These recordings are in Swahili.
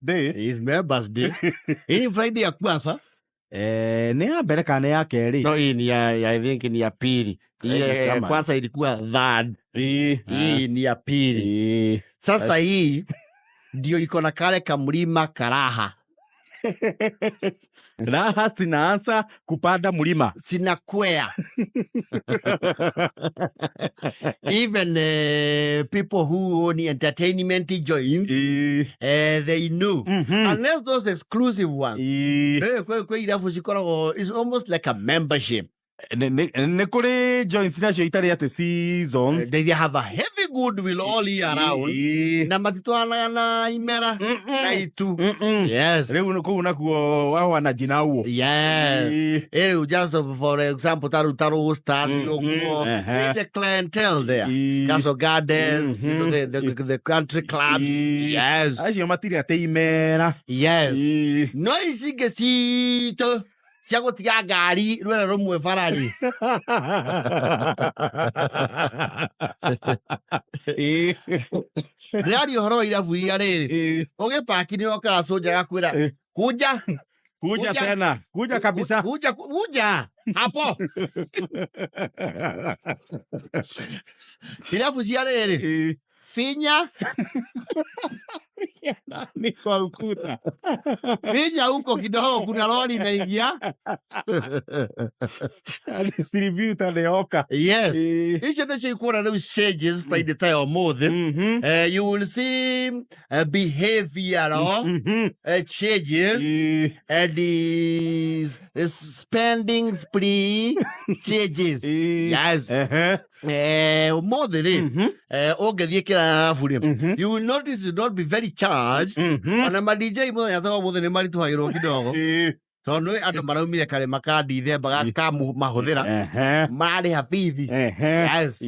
day. His members day. Hii Friday ya kwanza. Ni ya mbele kana ya keri. No, hii ni ya I think ni ya pili. Hii ya kwanza ilikuwa third. Hii ni ya pili. Sasa hii ndio iko na kale kamlima karaha. Raha sinaanza kupanda mlima. Sinakwea. Even people who own entertainment joints, they know. Unless those exclusive ones. It's almost like a membership. Nekure joints nacio itari ate seasons. They have a heavy goodwill all year round. Na matitwana na imera na itu. Yes. Reu kuo wawa na jina uo. Yes. Just for example, Taru Stars. There's a clientele there. Castle Gardens, you know, the country clubs. Yes. Acio matiri ate imera. Yes. No isigesito. Siago tia ngari rwera rumwe farari. Riari horo irabu ya riri. Oge paki ni oka soja gakwira. Kuja tena. Kuja kabisa. Kuja. Hapo. Irabu ya riri. Finya. Ni kwa ukuta. Finya huko kidogo kuna lori inaingia. Distributor leoka. Yes. Each of the quarter of stages Friday time or more. You will see behavioral changes and the spending spree changes. Yes. More than it. You will notice it not be very charged. And a DJ more than a money to hire kidogo. So no ando maraumire kare makadi the baga kamu mahudira. Mari hafithi. Yes.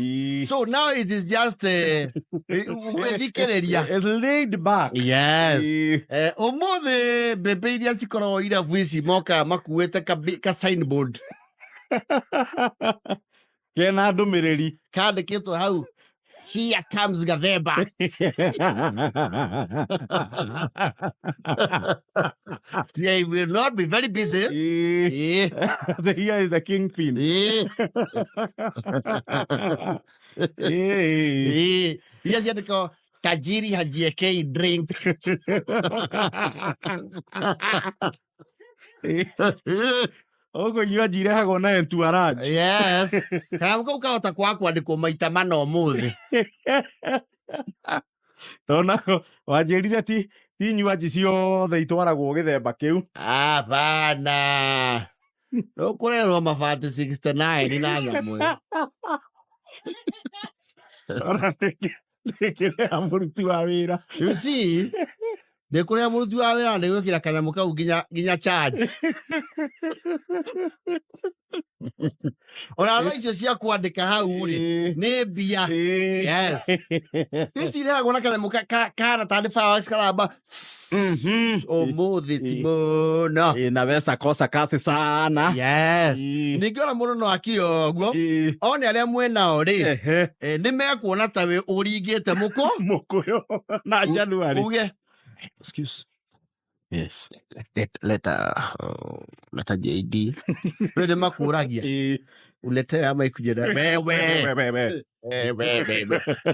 So now it is just it's laid back. Yes. More the bebe dia sikoro ira vuisi moka makueta ka signboard. Kena ndumiriri kande kitu hau. Here comes Gathaiya. They will not be very busy. Here is a kingpin. Yes, you go. Tajiri hajiekei drink. Ogo yu ajire hago na entourage. Yes. Kana ko ukahota kwandikwo maita mana umuthi. Tona wanjirire ti nyuaji ciothe itwaragwo githemba kiu. Bana. No kurerwo mabati 69 na nyamwe. Ora ndikire amuruti wa wira. You see? De kore amuruti wa wira ndi gwikira kanyamu kau ginya charge. Ora icio cia kwandika hau ri ni mbia. Yes. Ici ira gona kanyamu kana tandi fireworks karamba. Umuthi timo no. Inaweza kosa kasi sana. Yes. Ningiona mundu no akio oguo. One aria mwenao ri. Ni mekuona tawe uringite mukuyo na January. Uge. Excuse. Yes. Leta JD. Wede makuragia. Ulete ama ikujeda. Wewe.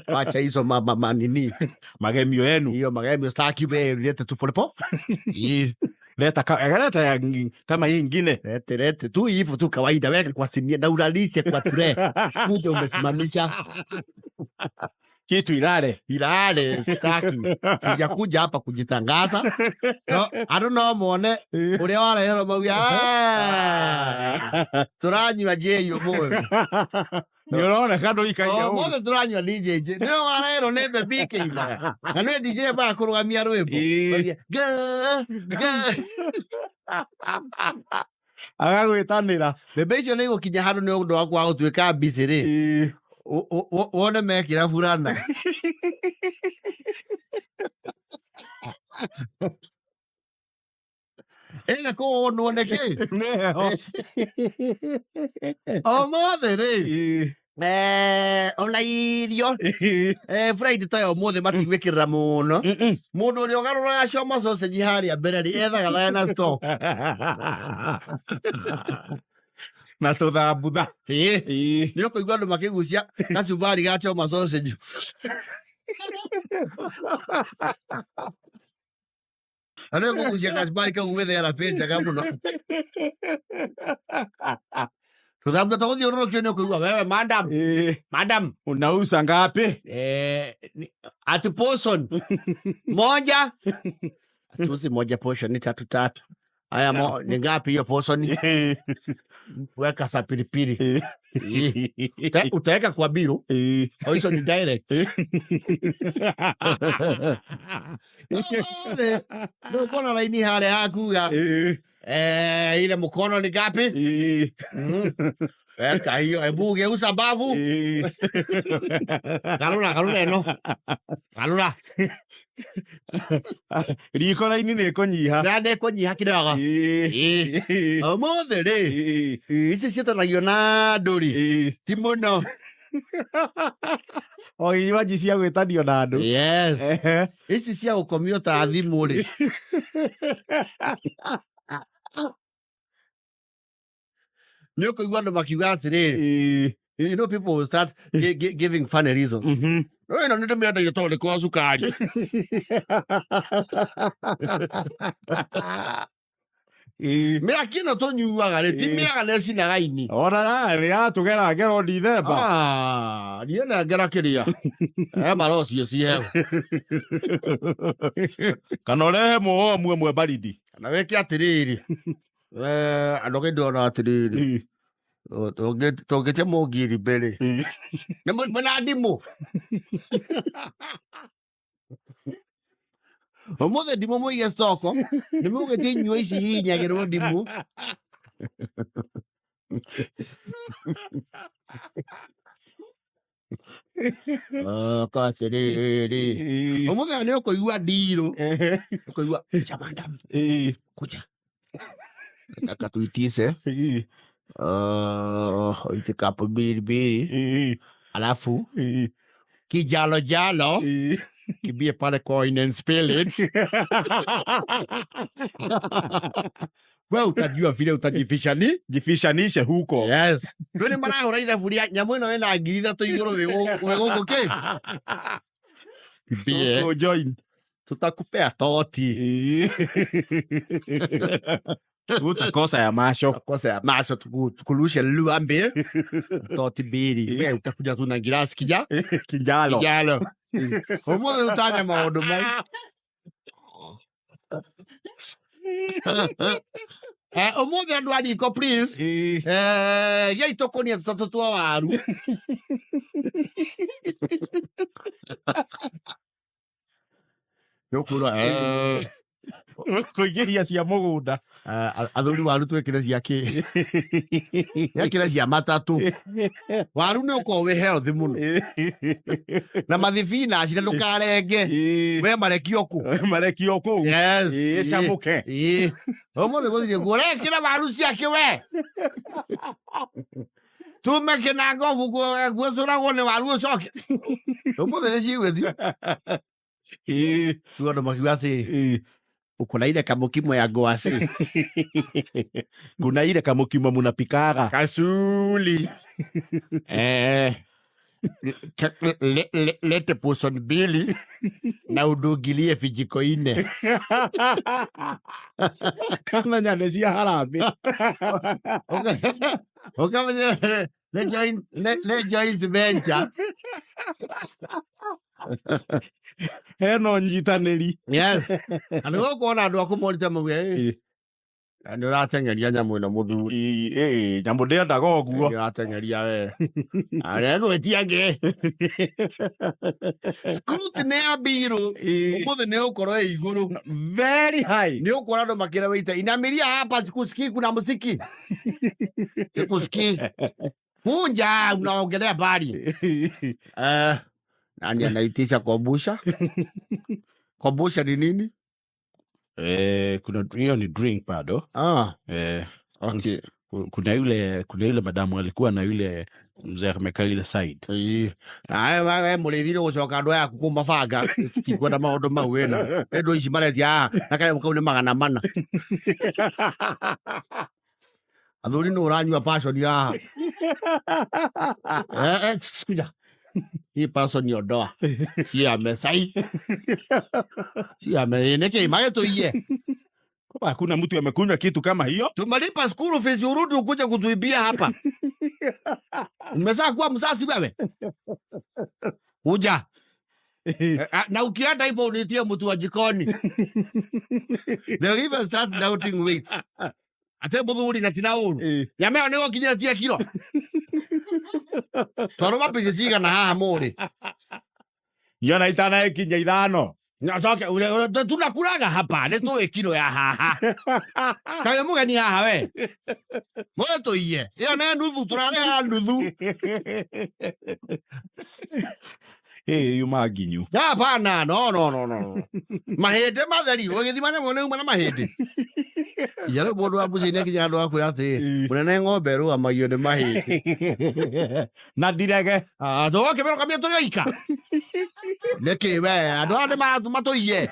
Wacha hizo manini. Magemio yenu. Hiyo magemio staki wewe leta tu polepo. Leta kama hii ingine. Lete tu hivyo tu kawaida wewe kwa sinia na uralishe kwa ture. Kuja umesimamisha. Kitu ilale staki. Sijakuja hapa kujitangaza. No, I don't know muone ule wala hero mawia. Turanywa je yo moyo. Niona kando ikaja huko. Mothe turanywa DJ. Ndio wala hero nebe bike ina. Na ndio DJ ba kurugamia Rwibo. Agagwitanira. Bebe icio ni gukinya handu ni undu wa kwa gutwika busy ri. Wone mekira furana. Ela ko no neke. O mothe ri. ona irio Friday tayo mothe matigwikirira muno mundu uri ogarura shoma sausage haria mbere ri ethaga thayana store na tuthambutha ni ukuigua andu makigucia gacumbari ga choma sausage ano kugucia gacumbari kau wethera penjaga muno tuthambutha tuguthi ururukio ni ukuigua wewe madam unauza ngapi ati portion moja atusi moja portion ni tatu aya ni ngapi hiyo portion weka sa pilipili utaweka kwa biro au hizo ni direct ndio kona laini hale hakuga ile mkono ni ngapi weka hiyo hebu geuza bavu kalula eno kalula riko laini ni kunyiha nande kunyiha kidogo omothe ri ici ciatanagio na nduri ti muno iwanji cia gwitanio na andu yes ici cia gukomio ta thimu ri ni ukuigua andu makiuga atiriri you know people will start giving funny reasons no ndio mimi ndio tole kwa sukari mira kino to nyuaga re ti mega nesi na gaini ora ri atugera ngero ndithemba ni na ngera kiria marocio cie kana urehe muo mwe baridi kana weke atiriri andu kindo atiriri togetia mugiri mbere na mwana ndimu omothe ndimu muige stoko ni mugetie nyua ici hinyagirwo ndimu katiriri omothe ni ukuigua ndiru ukuigua madam kuja akatuitise ite kapo biri alafu kijalo kibie pale coin and spill it wewe utajua vile utajifishanishe huko yes twende mara uraitha furia nyamu ino ina ngiri 3 iguru wegongo ke kibie join tutakupea toti utakosa ya masho tukulushe luambe toti biri wewe utakuja tu na ngirasi kijalo omothe utanya maundu mau omothe andu ariko please ya itokonia tutatu twa waru yokura kuigiria cia mugunda athuri waru twekire cia ki yakire cia matatu waru ni uko we healthy muno na mathibina cire ndukarenge we marekio ku yes chamuke omothe guthire gurekira waru cia ki we tumeke na ngovu gwecuragwo ni waru ucoke omothe ni cigwithio tuondo makiuga ati ukuna ile kamukimo ya goasi kuna ile kamukimo munapikaga kasuli lete portion mbili na udugilie vijiko 4 kana nyane cia harambe okamenya le joint venture heno nyitaniri yes and go kuona andu akumorita mwe and uratengeria nyamu ino muthuri nyamu ndendaga oguo uratengeria we are gwetiange scrutiny ya biro umothe ne ukoro iguru very high ni ukora ndo makira weita inamiria hapa sikusikii kuna muziki sikusikii hunja unaongelea bari nani anaitisha kombusha kombusha ni nini kuna hiyo ni drink bado okay kuna yule madamu alikuwa na yule mzee amekaa ile side. Wewe mũrĩthire gũcoka andũ aya kuma banga ikwenda maũndũ mau wena endo ici maretia na kale mkau nĩ 400 athuri nĩ ũranyua passion ya kuja hii passion yodoa si amesai si ameneke magetuie. Hakuna mtu amekunywa kitu kama hiyo. Tumalipa school fees urudi ukuje kutuibia hapa. Umezaa kuwa msasi wewe. Uja. Na ukienda hivyo unitie mtu wa jikoni. They even start doubting weight. Ate muthuri na tinauru. Yameo nigo kinyatia kilo. Twaruma pesa ciga na haha muri. Yona itana kinya 5. Natoke tunakulaga hapa ne to kilo ya haha. Kawe mugani haha we. Moyo to iye. Ya na nuthu turare ha nuthu. Yumaginyu. Hapana, no. Mahende matheri, ugithimanya mwone uma na mahende. Yale bodo abuzi ne kinya ndo akura ati. Munene ng'ombe ru amagio ne mahende. Na direge. Ndo kebero kamia to yoika. Neke we, ando ande mato iye.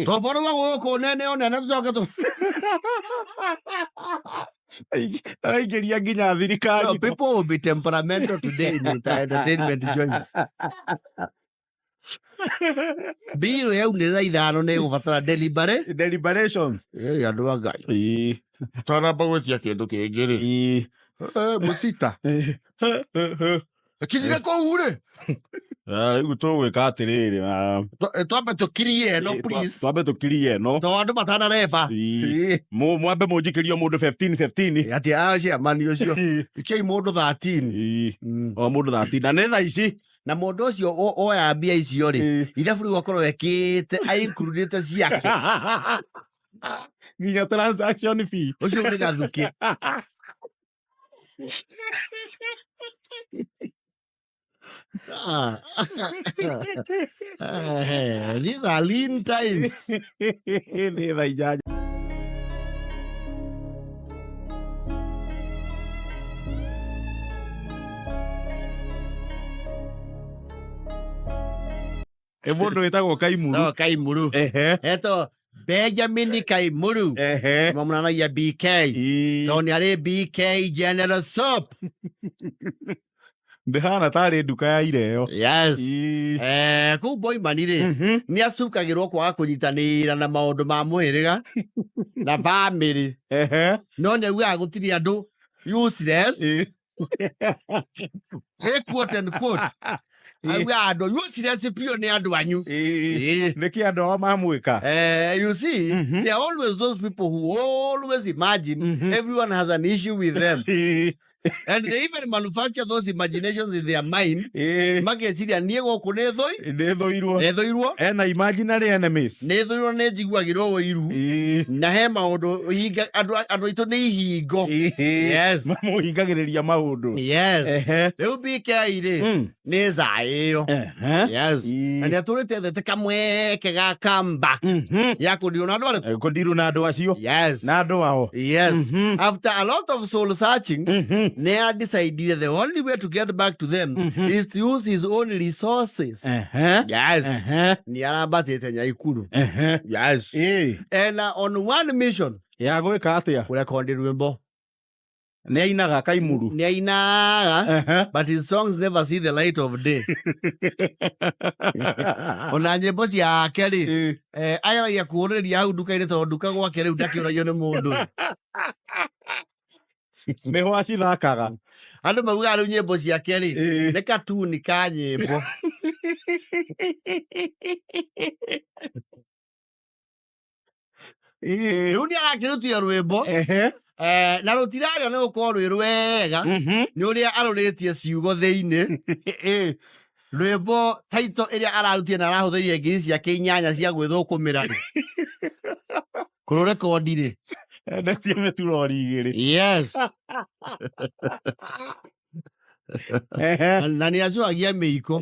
To bodo wa ko nene onene tucoke tu. Aigeria nginya thirikari. People will be temperamental today in entertainment joints. Biro ya unira ithano ne ufatara deliberations. Andu agai. Tona bagotia kindu kingiri. Musita. Kinire ko ure. Igu tugwika atiriri. Twambe tukirie no please. Twambe tukirie no. To andu matana reba. Mwambe mujikirio mundu 15. Ati acia mani ucio. Ikei mundu 13. O mundu 13 na netha ici. Na mundu ucio oya mbia icio ri. Ira buri wakorwo wekite included ciake. Nginya transaction fee. Ucio ni gathuki. These are lean times. Mundu wetagwo Kaimuru. No, Kaimuru. Eto Benjamin Kaimuru. Mamuna BK. Tony ari BK General Soap. Ndihana tari nduka ya ireo. Yes. Ku boy manire. Ni acukagirwo kwa kunyitanira na maundu ma mwiriga na family. No ne wi agutiri andu useless. Quote and quote. We are do useless pure ni andu anyu. Neki andu mamwika. You see, there are always those people who always imagine everyone has an issue with them. And they even manufacture those imaginations in their mind. Mageciria niego kunethoi. Nethoirwo. Ena imaginary enemies. Nethoirwo ne jiguagirwo wiru. Na he maundu hinga andu itu ni hingo. Yes. Mamuhingagiriria maundu. Yes. Riu bikaire ni zaio. Yes. And aturite thete kamweke ga comeback. Ya kudiru na andu. Kudiru na andu acio. Yes. Na andu ao. Yes. After a lot of soul searching, Nea decided the only way to get back to them is to use his own resources. Yes. Ni arabatete Nyaikuru. Yes. And on one mission, ya gwika atia kurekondi Rwibo. Ni ainaga Kaimuru. Ni ainaga, but his songs never see the light of day. Ona nyimbo ciake ri ayaragia kuuriria hau nduka-ini tondu nduka gwake riu ndakiũragio ni mundu. Meho acithakaga. Andu mauga riu nyimbo ciake ri ni katuni ka nyimbo. Riu ni arakirutia Rwibo. Na rutirario ni gukorwo rwi rwega ni uria aruritie ciugo thiini. Rwibo taito iria ararutie na arahuthirie ngiri ciake 8 cia gwithukumira. Kururekondi ri Ndetie meturori igiri. Yes. Na ni acuagia miiko.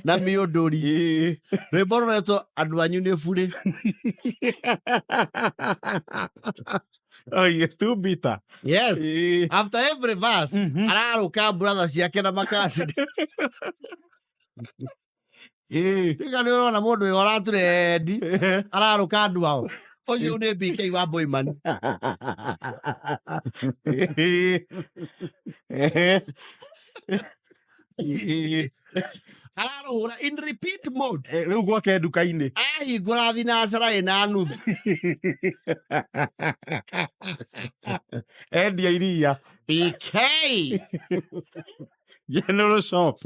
na miondori rwimbo rwetwo andu anyu ni buri. Oh, it's too bitter. Yes. After every verse, araruka brother ciake na makasi. Tiga ni urona mundu uyu araturendi araruka andu ao. Ucio ni BK wa Boyman. Araruhura in repeat mode. Riu gwake nduka-ini ahingura thinacara ina nuthu. endia iria BK general shop.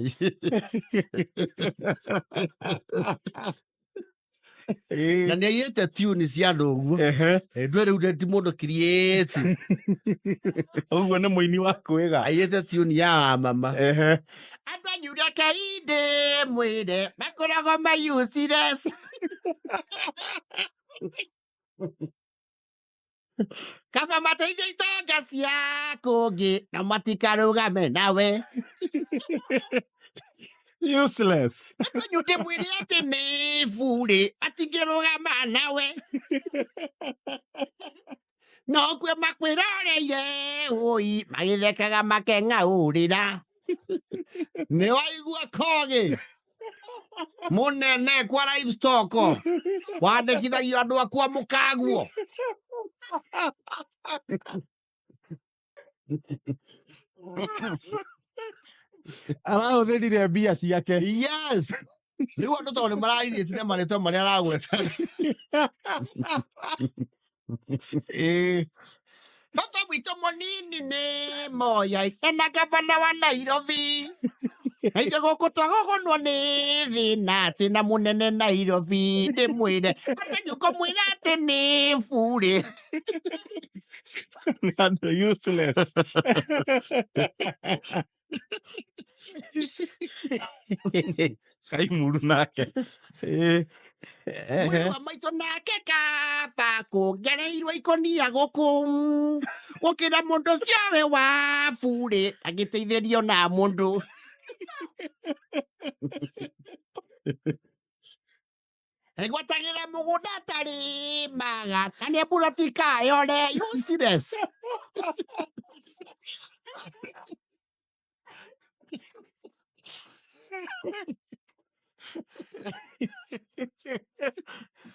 na nä aiyäte tune cia andå å guo ndwä rä u ti må ndå creative. Ũguo nĩ mũini wa kwĩga aiyäte tune ya mama. andå anyu rekei ndä mwä re makoragwo ma useless. kaba mateithia itonga cia kå ngä na matikarå game nawe. useless. andå anyu ndä mwä re atä nä burä atingä rå gama nawe. no kwe makwä roreire ui magä thekaga makeng'aå rä ra. nä waigua kogä må nene kwa livestock wandäkithagio andå akwa må kaguo. Arahũthĩrire mbia ciake. Yes. Rĩu andũ tondũ nĩ mararĩtie marĩtwa marĩa aragweta. Baba witũ mũnini nĩ Moi ena gavana wa Nairobi. na ithuĩ gũkũ twagogonwo nĩ thĩna atĩ na mũnene Nairobi ndĩmwĩre atĩ nyũkũmwĩra atĩ nĩ burĩ. Andũ useless. Kaimuru nake. Mwĩrĩ wa maitũ nake kaba kũngereirwo ikonia gũkũ gũkĩra mũndũ ũcio we wa burĩ agĩteithĩrio na mũndũ. Egwatagĩra mũgũnda atarĩ maga na nĩ mbura tikayore useless.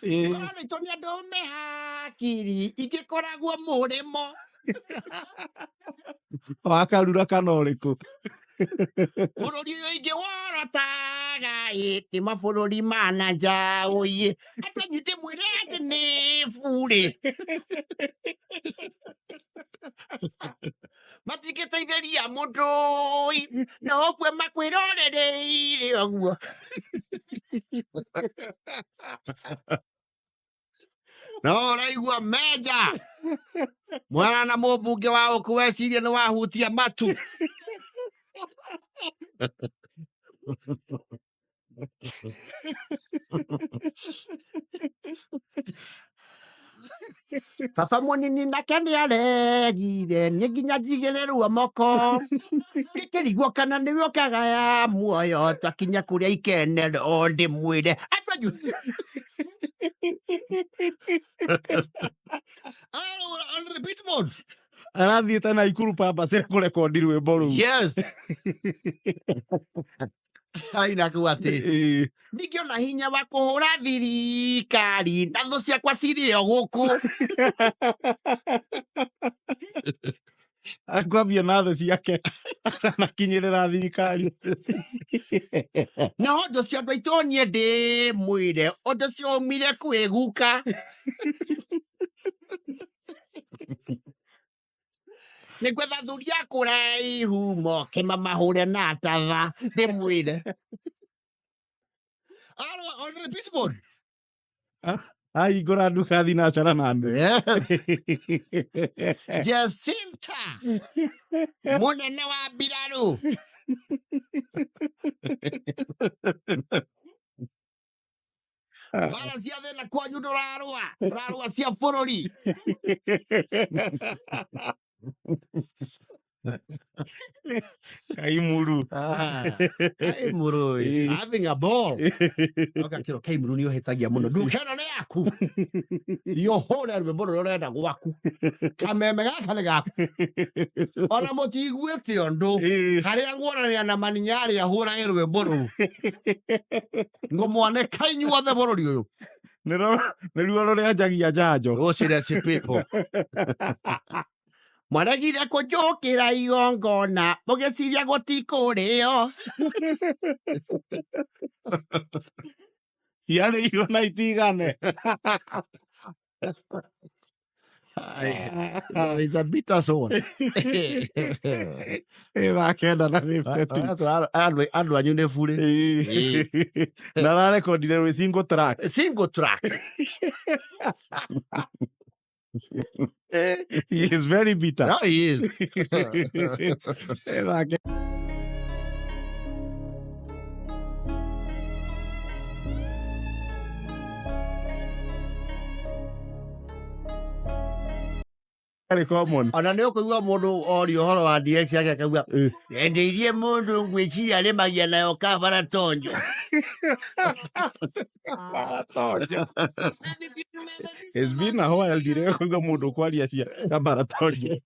Korĩtwo nĩ andũ me hakiri ingĩkoragwo mũrĩmo. Wakarura kana ũrĩkũ. Bũrũri ũyũ ingĩ worotaga nĩ mabũrũri ma na nja ũiĩ. andũ anyu ndĩmwĩre atĩ nĩ burĩ. matingĩteithĩria mũndũ no kwe makwĩrorereire ũguo. no ũraigua meja mwana na mũmbunge wa ũkũweciria nĩ wahutia matu. baba mũnini nake nĩ aregire niĩ nginya njigĩrĩrwo moko ngĩkĩrigwo kana nĩwe ũkagaya muoyo twakinya kũrĩa ikenero ndĩmwĩre andũ anyu. on repeat mode. Arathiĩte na ikuru pamba cia kũrekondi rwĩmbo rũu. Yes. aina kũu atĩ ndingĩona hinya wa kũhũra thirikari na thũ ciakwa cirĩ o gũkũ. Akwambia na thũ ciake atanakinyĩrĩra thirikari. no ũndũ ũcio andũ aitũ niĩ ndĩmwĩre ũndũ ũcio umire kwĩguka. nĩ gwetha thuria kũraihu moke mamahũre na tatha ndĩmwĩre. on repeat mode. ahingũra nduka thinacara na andũ. Jacinta mũnene wa mbirarũ. bara cia thĩna kwanyu ndũrarũa cia bũrũri. Kaimuru. Kaimuru is having a ball. Okay, kiro Kaimuru niyo hetagia muno. Ndukena ne yaku. Yo hona Rwibo rurenda gwaku. Kameme gaka ne gaku. Ona mutigwete ondu. Haria ngwonania na maninyari ahura Rwibo ru. Ngomwane kainyu othe bururi uyu. Nĩruo rũrĩanjagia njanjo. Gũcirĩa cipipo. Mwaragire kũnjũkĩra igongona mũgĩciria gũtikũrĩo. Ciarĩirwo na itigane. It's a bitter soul. Wakenda na mĩbetu. Andũ anyu nĩ burĩ. Na ararekondire rwĩ single track. Single track. He is very bitter. No, he is. Very common. Ona nĩ ũkũigua mũndũ orio ũhoro wa DX yake akauga endeirie mũndũ ngwĩciria arĩmagia nayo kabaratonjo. It's been a while direka kuiga mũndũ kwaria cia kabaratonjo.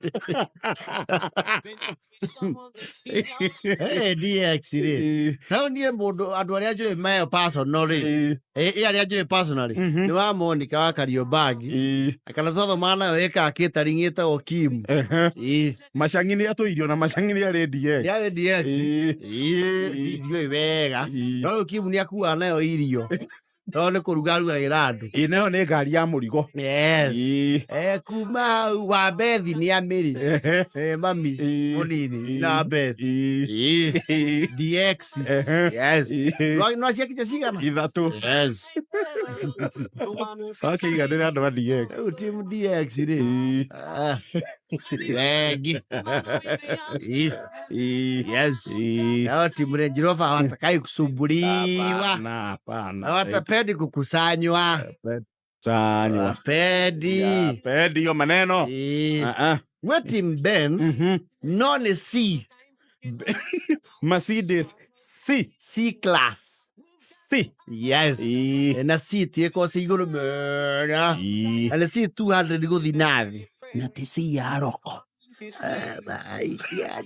Hey DX rĩ. Tau niĩ mũndũ andũ arĩa njũĩ mayo personally. Arĩa njũĩ personally. Nĩ wa Monica wa Kariobangi. Kana twathomana nayo ĩka catering ĩtagwo Kim. Macang'i nĩ atũirio na macang'i nĩ arĩ DX. Nĩ arĩ DX. Ndiũĩ wega. No Kim nĩ akuaga nayo irio. No nĩ kũruga arugagĩra andũ. Nayo nĩ ngari ya mũrigo. Yes. Kuma hau wa Bethi nĩ Amĩrĩ. Mami mũnini na Bethi. DX. Yes. No ciakĩte cigana? Ithatũ. Yes. Akĩiganĩra andũ a DX. Rĩu team DX rĩ. Wengi. Yes. Nao timu Range Rover hawatakai kusumbuliwa. Hapana. Hawatapendi kukusanywa. Pendi hiyo maneno. We team Benz non C. Mercedes C class. C. Yes. Na C tieko si iguru mena. Ale C 200 guthi nathi. Na ti C ya roko. Bai ya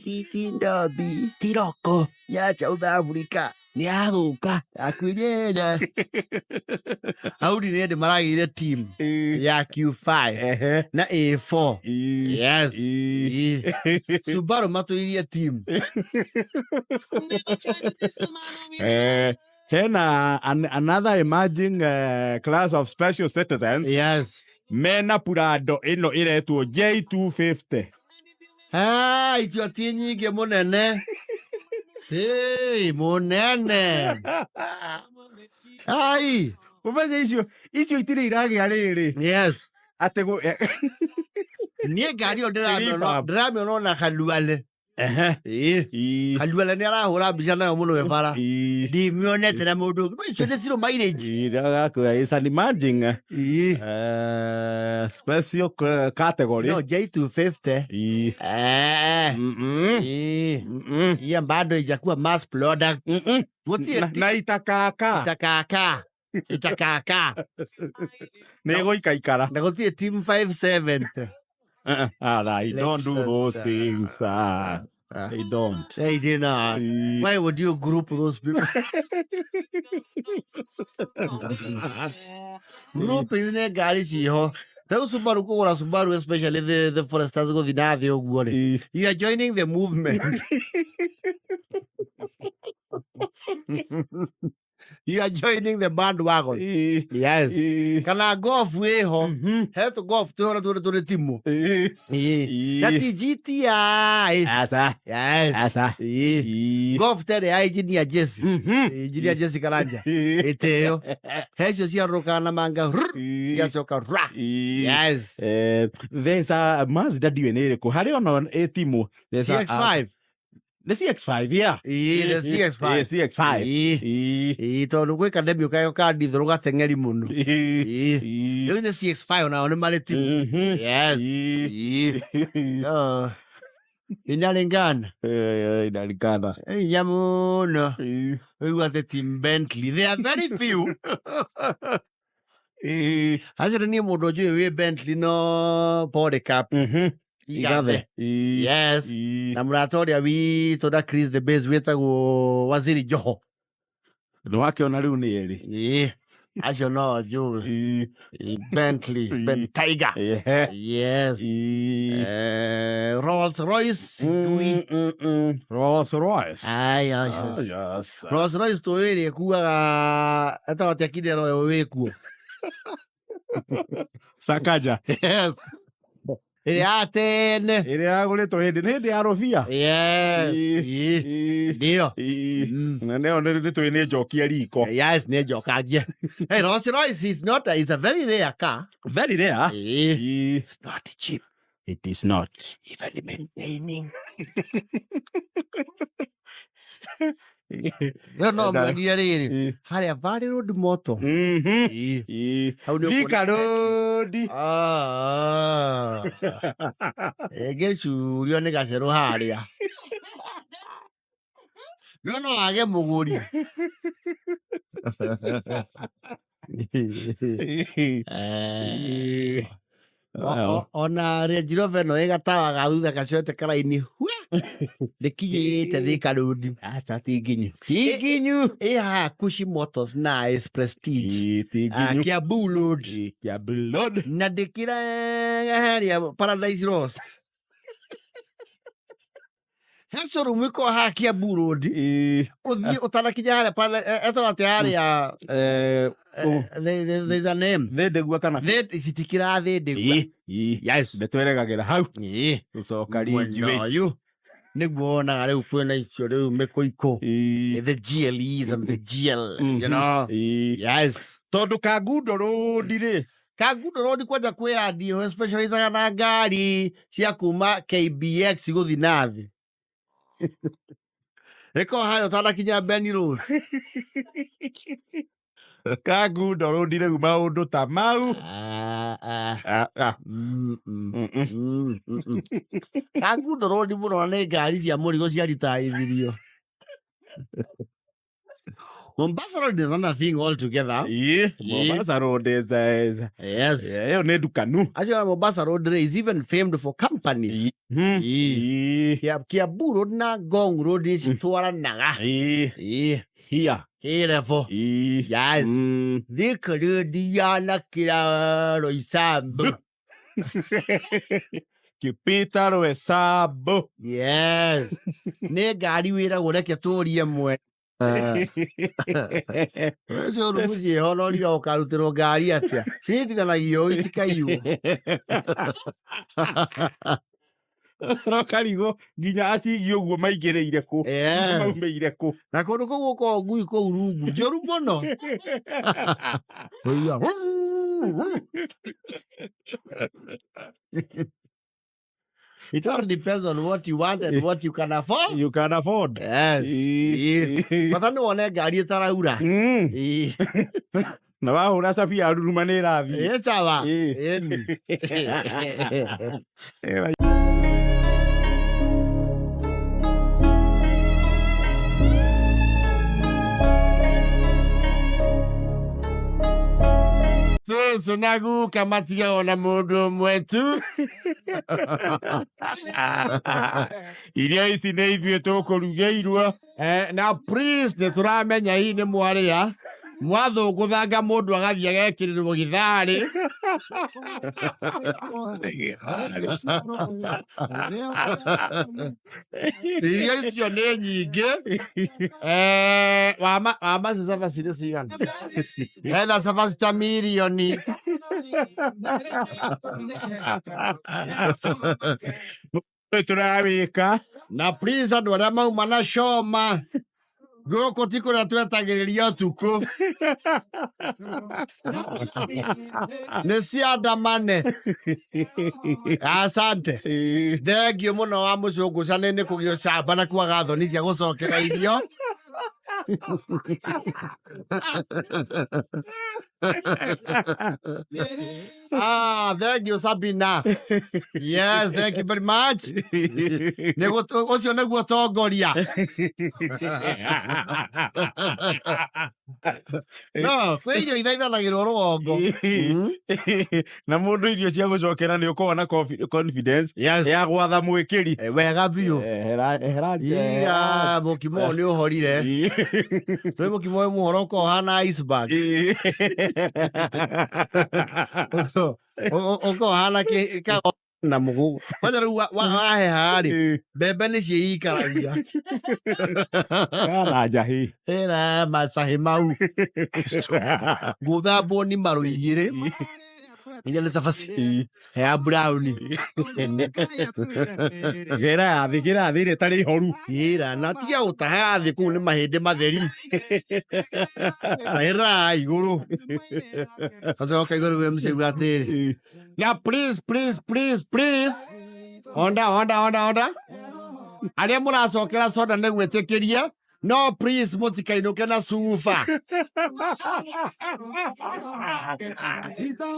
Ndobi. Tiroko. Ya South Africa. Ni aguka. Akwirenda. Audi nende maragire team. Ya Q5. Na A4. Yes. Subaru matuirie team. Hena another emerging class of special citizens. Yes. Mena purado ino iretwo J250. Itio ti nyingi munene. Hey, munene. Ai, Umeze icio itire iragĩa rĩrĩ. Yes. Atego Nie ngari ndĩramĩona na Khalwale. Khalwale nĩ arahũra mbica nayo mũno we bara. Ndimĩonete na mũndũ. Icio nĩ zero mileage. It's an emerging special category. No, J250. Iya bado ijakuwa mass product. Na itakaka. Nego ikaikara. Na gũtirĩ team 570. They don't do those things. They don't. They do not. Why would you group those people? Group is ne ngari ciho. Tau Subaru kũgũra Subaru, especially the Foresters gũthi na thĩ ũguo rĩ. You are joining the movement. You are joining the bandwagon. Yes. Kana golf weho. Heto golf tuhora turi timu. Yati GTI. Asa. Yes. Asa. Golf tere engineer Jesse. Engineer Jesse Karanja. Eteo. Hecho cia roka na manga. Cia choka ra. Yes. There's a Mazda DNA ko hari ona timu. There's a CX5. The CX5, yeah. The CX5. CX5. Tondu gwika debut kayo ka ndithuru gatengeri muno. Yo the CX5 ona one mari timu. Yes. Inalingana. Inalingana. Yamuno. We were the team Bentley. There are very few. Hazard ni modojo we Bentley no body cap. Igave. Yes. Namratoria we to that Chris the base with waziri Joho. No wake ona riu ni eri. As you know, Bentley, Tiger. Yes. Rolls Royce. Rolls Royce. Yes. Rolls Royce to eri kuwa ata watakide no weku. Sakaja. Yes. Iriaten. Iriagule to hedi ya rofia. Yes. Dio. Nene onere to ine jokia riko. Yes, ne jokaje. Hey, Rolls Royce is not it's a very rare car. Very rare. It's not cheap. It is not. Even maintaining. No, Hari a very road motor. Vika road. I guess you niggas are Haria. You know, I get Muguri. Ona Regiro no egatawa gauda kacote karaini. The key to the Karudi. Asa tiginyu. Kushi Motors nice prestige. Kia bulod. Kia bulod. Na de kira Paradise Rose. Heso rumiko kia bulod. Utana kijana pala eto atiaria. There's a name. De guakana. Sitikira de. Yes. Betweregagera hau. So kari juice. Nigwona are ufuna isore mekoiko. The GLEs and the GL, you know. Yes. Todo kagudo road dire. Kagudo road kwaja kwea dio especially za na ngari cia kuma KBX guthi nathi. Eko hano tada kinya Benny Rose. Kagudo road dire maundu ta mau. Kagudo road muno na ngari cia murigo cia ritai video. Mombasa Road is another thing altogether. Mombasa Road is yes. Yeah, Nedukanu. Actually, Mombasa Road is even famed for companies. Kiambu Road na Gong Road is Tuara Naga. Here. Careful. Yes. The Diana Kira Roisambu. Kipita Roisambu. Yes. Negari wira goreke toria mwe. So rubuzi honori okarutero ngari atia. Sindithanagia itikaiywo. Rokarigo nginya acigi uguo maigereire ku. Maumeire ku. Na kundu kugu ko ngui ko urungu. Njoru muno. It all depends on what you want and what you can afford. You can afford. Yes. But no one ngari taraura. Na wahura sabi aruruma ni rathi. Yes, aba. So nagu kamatia ona mundu mwetu. Iria ici nĩ ithuĩ tũkũrugeirwo. Na priest nĩ tũramenya hii nĩ mwarĩa. Mwathũngũthanga mũndũ agathiĩ agekĩrĩrwo gĩtharĩ. Irio icio nĩ nyingĩ. Wama cabaci nĩ cigana? Hena cabaci ta mirioni. Tũrawĩka. Na please andũ arĩa mauma na Shoma. Gũkũ ti kũrĩa twetagĩrĩria ũtukũ. Nĩ ciandamane. Asante. Thengiũ mũno wa mũcũngũcane nĩ kũgĩa camba na kwaga thoni cia gũcokera irio. Thank you, Sabina. Yes, thank you very much. Ocio nĩguo tongoria. No, kwĩ irio ithaithanagĩrwo rũgongo. Na mũndũ irio cia gũcokera nĩ ũkorwo na confidence ya gwatha mwĩkĩri. Wega biũ. Mũkimo nĩ ũhorire. Rwĩ mũkimo wĩ mũhoro ũkorwo hana iceberg. Ũkorwo hana na mũgũ. Kwanja rĩu waheha-rĩ, mbembe nĩ ciĩikaragia. Kana njahĩ. Macahĩ mau. Ngũthambwo ni marũ igĩrĩ. Inya nĩ cabaci. Hea brown. Gera thĩ ĩrĩa ĩtarĩ horu. Gĩra na tiga gũtaha thĩ kũu nĩ mahĩndĩ matheri. Gera igũrũ. Gacoka igũrũ gwĩ mũcegu atĩrĩ. Now please. Onda. Arĩa mũracokera soda nĩ gwĩtĩkĩrie. No please mũtikainũke na cuba.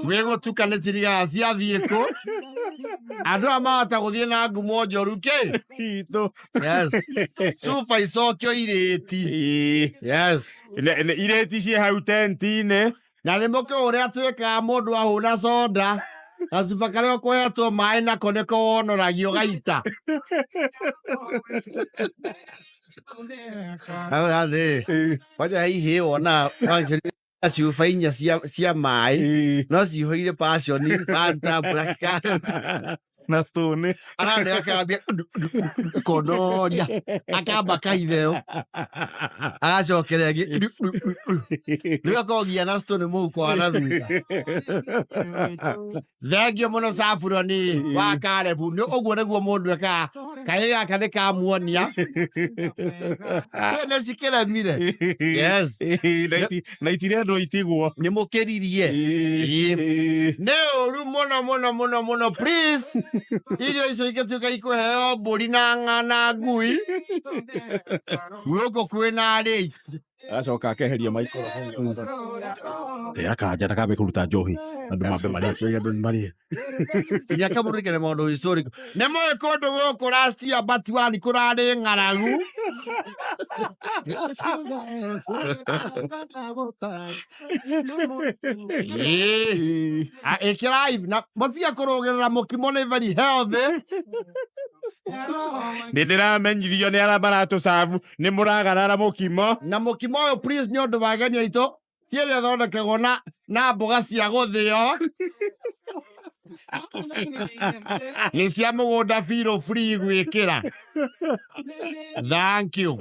Gwĩgũtuka nĩ cirigaga ciathiĩ kũ. Andũ aya mahota gũthiĩ na ngumo njoru kĩ? Yes. Cuba icokio irĩti. Yes. Irĩti ciĩ hau tenti-inĩ. Na nĩ mũkĩ ũrĩa twĩkaga mũndũ ahũna soda. Gacuba karĩa ũkũhetwo maĩ nako nĩko wonoragio gaita. Waja hihi wona cuba inya cia maĩ no cihũire passion, Fanta, Black Currant na stone. Arane akambia konoria akamba kaitheo agacokera ngi niwe kogia na stone mu kwa na thutha. Thengio muno Safuroni wa Karebu ni uguo niguo mundu eka kai gaka ni kamuonia ne sikera mire. Yes na itire ndo itigwo ni mukiririe ne oru muno please. Irio icio igĩtuĩka ikũheo mbũri na ng'ana ngui guoko kwĩna rĩ acoka akeheria maikoro tera kanja ndakabe kũruta njohi andũ mambe marĩa inya kamũrĩkane maũndũ historic nĩ mũĩ kũndũ gũkũ last year Batuani kũrarĩ ng'aragu ĩkĩrai na mũtiga kũrũgĩrĩra mũkimo nĩ very healthy. Nĩndĩramenyithio nĩ arĩa maratũcabu nĩ mũragarara mũkimo na mũkimo ũyũ please nĩ ũndũ wa ageni aitũ tiĩrĩa thondekagwo na mboga cia gũthĩo nĩ cia mũgũnda feel free gwĩkĩra. Thank you.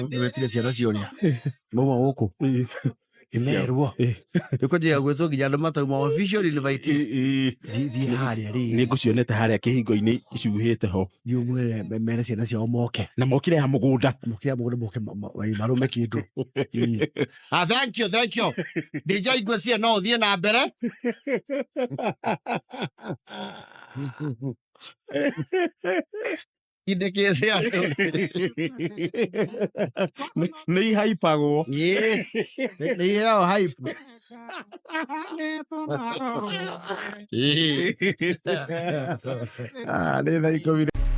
Nĩwekire ciana ciũria mauma gũkũ imerwo nĩkũnjĩga gwĩtwo nginya andũ matauma official invite thiĩ harĩa rĩ nĩngũcionete harĩa kĩhingo-inĩ icuhĩte ho thiĩ mere ciana ciao moke na mokire ya mũgũnda moke marũme kĩndũ. Thank you DJ Ngwĩcie no ũthiĩ na mbere. nĩ ihaipagwo nĩ iheo hype. Nĩ thaa 10.